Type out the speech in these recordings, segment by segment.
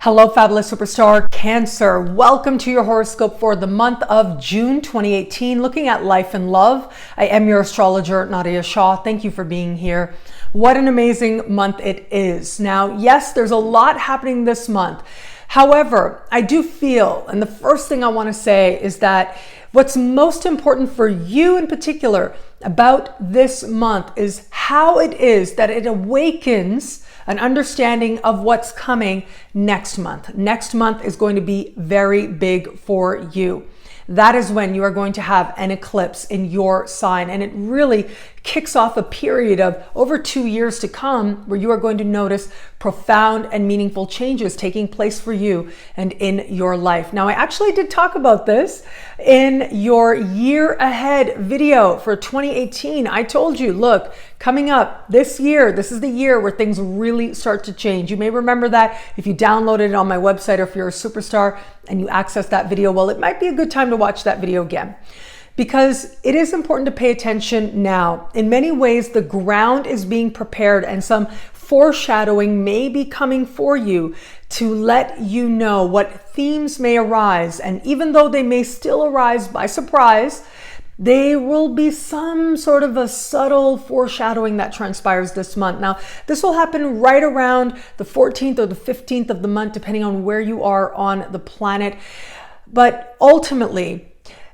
Hello, fabulous superstar Cancer. Welcome to your horoscope for the month of June 2018, looking at life and love. I am your astrologer, Nadiya Shah. Thank you for being here. What an amazing month it is. Now, yes, there's a lot happening this month. However, I do feel, and the first thing I want to say is that what's most important for you in particular about this month is how it is that it awakens an understanding of what's coming next month. Next month is going to be very big for you. That is when you are going to have an eclipse in your sign, and it really kicks off a period of over 2 years to come where you are going to notice profound and meaningful changes taking place for you and in your life. Now, I actually did talk about this in your year ahead video for 2018. I told you, look, coming up this year, this is the year where things really start to change. You may remember that if you downloaded it on my website, or if you're a superstar and you access that video, well, it might be a good time to watch that video again, because it is important to pay attention now. In many ways, the ground is being prepared and some foreshadowing may be coming for you to let you know what themes may arise. And even though they may still arise by surprise, there will be some sort of a subtle foreshadowing that transpires this month. Now, this will happen right around the 14th or the 15th of the month, depending on where you are on the planet. But ultimately,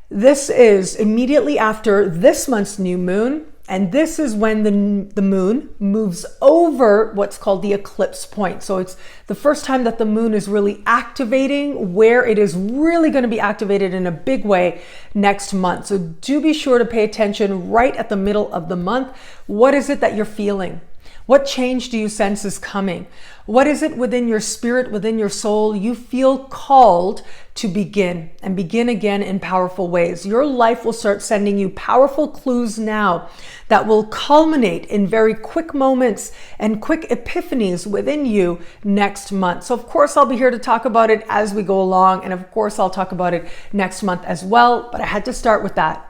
this is immediately after this month's new moon, and this is when the moon moves over what's called the eclipse point. So it's the first time that the moon is really activating, where it is really going to be activated in a big way next month. So do be sure to pay attention right at the middle of the month. What is it that you're feeling? What change do you sense is coming? What is it within your spirit, within your soul, you feel called to begin and begin again in powerful ways? Your life will start sending you powerful clues now that will culminate in very quick moments and quick epiphanies within you next month. So of course, I'll be here to talk about it as we go along. And of course, I'll talk about it next month as well. But I had to start with that.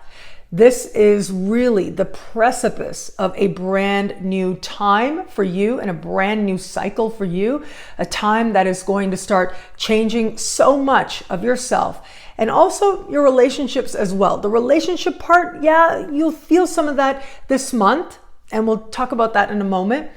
This is really the precipice of a brand new time for you and a brand new cycle for you, a time that is going to start changing so much of yourself and also your relationships as well. The relationship part, yeah, you'll feel some of that this month, and we'll talk about that in a moment.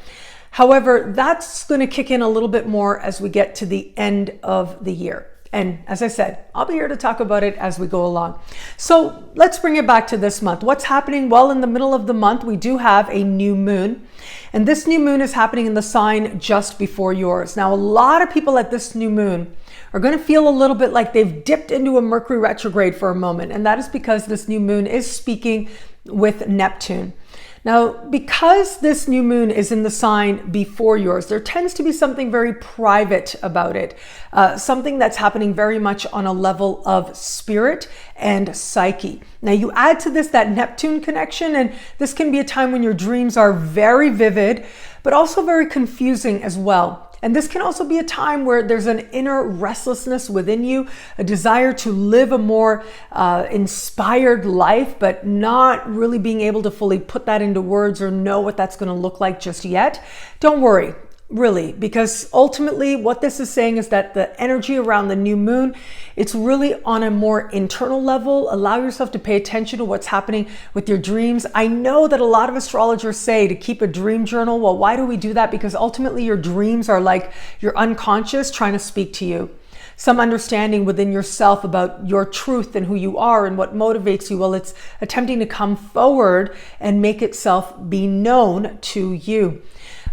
However, that's going to kick in a little bit more as we get to the end of the year. And as I said, I'll be here to talk about it as we go along. So let's bring it back to this month. What's happening? Well, in the middle of the month, we do have a new moon. And this new moon is happening in the sign just before yours. Now, a lot of people at this new moon are going to feel a little bit like they've dipped into a Mercury retrograde for a moment. And that is because this new moon is speaking with Neptune. Now, because this new moon is in the sign before yours, there tends to be something very private about it, something that's happening very much on a level of spirit and psyche. Now, you add to this that Neptune connection, and this can be a time when your dreams are very vivid, but also very confusing as well. And this can also be a time where there's an inner restlessness within you, a desire to live a more inspired life, but not really being able to fully put that into words or know what that's going to look like just yet. Don't worry, really, because ultimately what this is saying is that the energy around the new moon, it's really on a more internal level. Allow yourself to pay attention to what's happening with your dreams. I know that a lot of astrologers say to keep a dream journal. Well, why do we do that? Because ultimately your dreams are like your unconscious trying to speak to you. Some understanding within yourself about your truth and who you are and what motivates you. Well, it's attempting to come forward and make itself be known to you.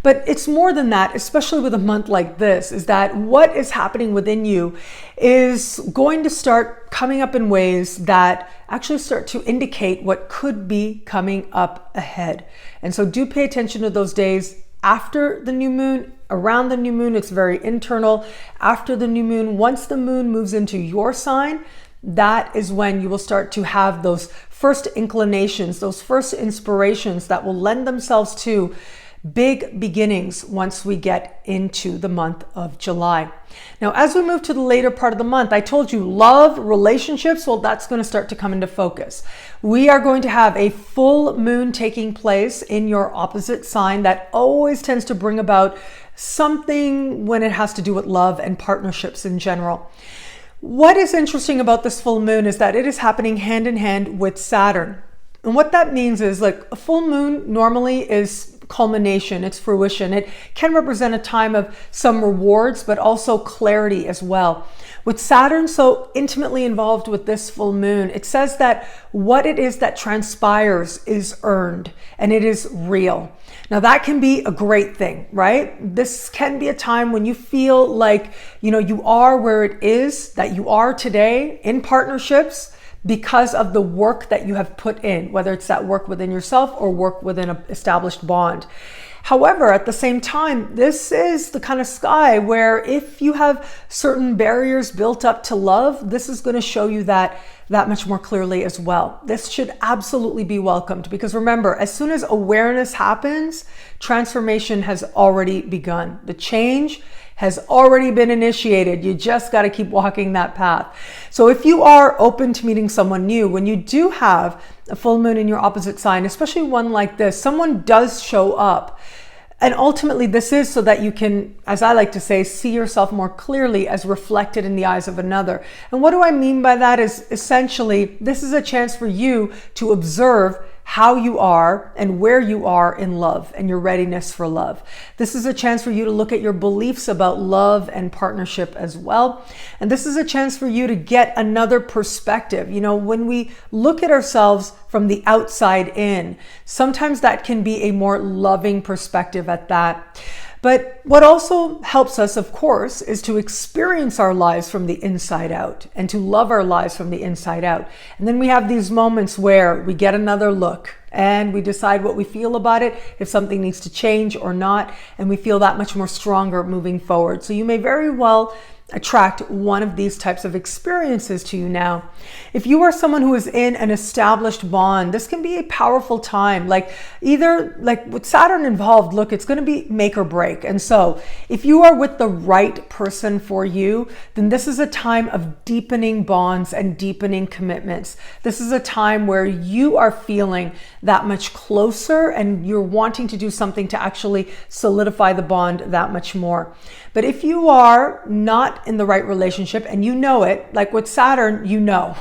But it's more than that, especially with a month like this, is that what is happening within you is going to start coming up in ways that actually start to indicate what could be coming up ahead. And so do pay attention to those days after the new moon. Around the new moon, it's very internal. After the new moon, once the moon moves into your sign, that is when you will start to have those first inclinations, those first inspirations that will lend themselves to big beginnings once we get into the month of July. Now, as we move to the later part of the month, I told you love, relationships, well, that's going to start to come into focus. We are going to have a full moon taking place in your opposite sign that always tends to bring about something when it has to do with love and partnerships in general. What is interesting about this full moon is that it is happening hand in hand with Saturn. And what that means is, like, a full moon normally is culmination, it's fruition. It can represent a time of some rewards, but also clarity as well. With Saturn so intimately involved with this full moon, it says that what it is that transpires is earned and it is real. Now that can be a great thing, right? This can be a time when you feel like, you are where it is that you are today in partnerships because of the work that you have put in, whether it's that work within yourself or work within an established bond. However, at the same time, this is the kind of sky where if you have certain barriers built up to love, this is going to show you that much more clearly as well. This should absolutely be welcomed because remember, as soon as awareness happens, transformation has already begun. The change has already been initiated. You just got to keep walking that path. So if you are open to meeting someone new, when you do have a full moon in your opposite sign, especially one like this, someone does show up. And ultimately this is so that you can, as I like to say, see yourself more clearly as reflected in the eyes of another. And what do I mean by that is essentially, this is a chance for you to observe how you are and where you are in love and your readiness for love. This is a chance for you to look at your beliefs about love and partnership as well. And this is a chance for you to get another perspective. When we look at ourselves from the outside in, sometimes that can be a more loving perspective at that. But what also helps us, of course, is to experience our lives from the inside out and to love our lives from the inside out. And then we have these moments where we get another look and we decide what we feel about it, if something needs to change or not, and we feel that much more stronger moving forward. So you may very well attract one of these types of experiences to you now. If you are someone who is in an established bond, this can be a powerful time. Either with Saturn involved, look, it's going to be make or break. And so if you are with the right person for you, then this is a time of deepening bonds and deepening commitments. This is a time where you are feeling that much closer and you're wanting to do something to actually solidify the bond that much more. But if you are not in the right relationship and you know it, like with Saturn,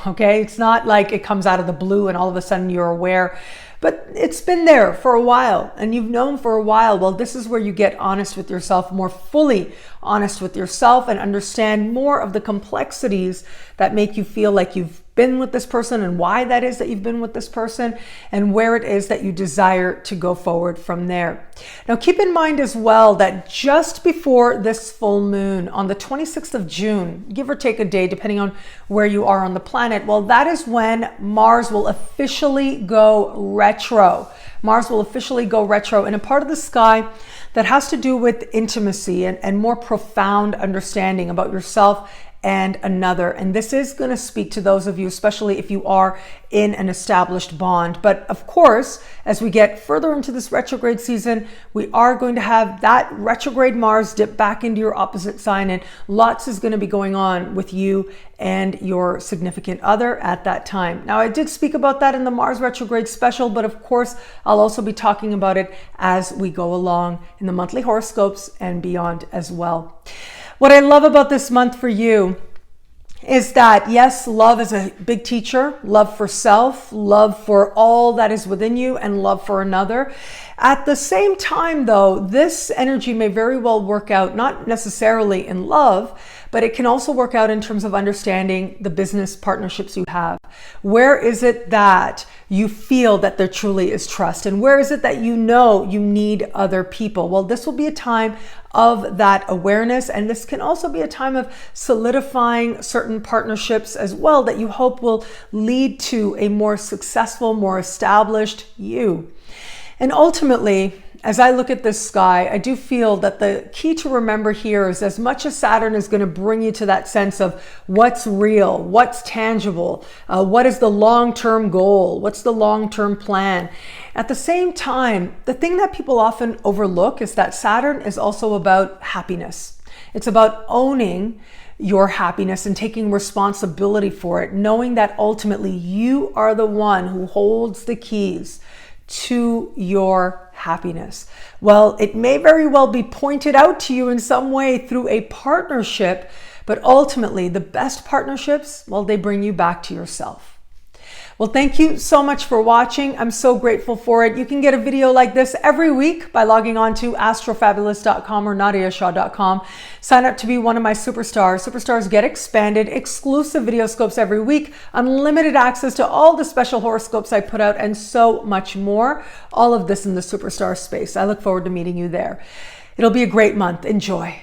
okay? It's not like it comes out of the blue and all of a sudden you're aware, but it's been there for a while and you've known for a while. Well, this is where you get honest with yourself, more fully honest with yourself, and understand more of the complexities that make you feel like you've been with this person and why that is that you've been with this person and where it is that you desire to go forward from there. Now, keep in mind as well that just before this full moon on the 26th of June, give or take a day, depending on where you are on the planet, well, that is when Mars will officially go retro. Mars will officially go retro in a part of the sky that has to do with intimacy and more profound understanding about yourself and another. And this is going to speak to those of you, especially if you are in an established bond. But of course, as we get further into this retrograde season, we are going to have that retrograde Mars dip back into your opposite sign, and lots is going to be going on with you and your significant other at that time. Now, I did speak about that in the Mars retrograde special, but of course, I'll also be talking about it as we go along in the monthly horoscopes and beyond as well. What I love about this month for you is that, yes, love is a big teacher, love for self, love for all that is within you, and love for another. At the same time, though, this energy may very well work out, not necessarily in love, but it can also work out in terms of understanding the business partnerships you have. Where is it that you feel that there truly is trust? And where is it that you know you need other people? Well, this will be a time of that awareness. And this can also be a time of solidifying certain partnerships as well that you hope will lead to a more successful, more established you. And ultimately, as I look at this sky, I do feel that the key to remember here is, as much as Saturn is going to bring you to that sense of what's real, what's tangible, what is the long-term goal, what's the long-term plan. At the same time, the thing that people often overlook is that Saturn is also about happiness. It's about owning your happiness and taking responsibility for it, knowing that ultimately you are the one who holds the keys to your happiness. Well, it may very well be pointed out to you in some way through a partnership, but ultimately the best partnerships, well, they bring you back to yourself. Well, thank you so much for watching. I'm so grateful for it. You can get a video like this every week by logging on to astrofabulous.com or nadiyashah.com. Sign up to be one of my superstars. Superstars get expanded, exclusive video scopes every week, unlimited access to all the special horoscopes I put out, and so much more. All of this in the superstar space. I look forward to meeting you there. It'll be a great month. Enjoy.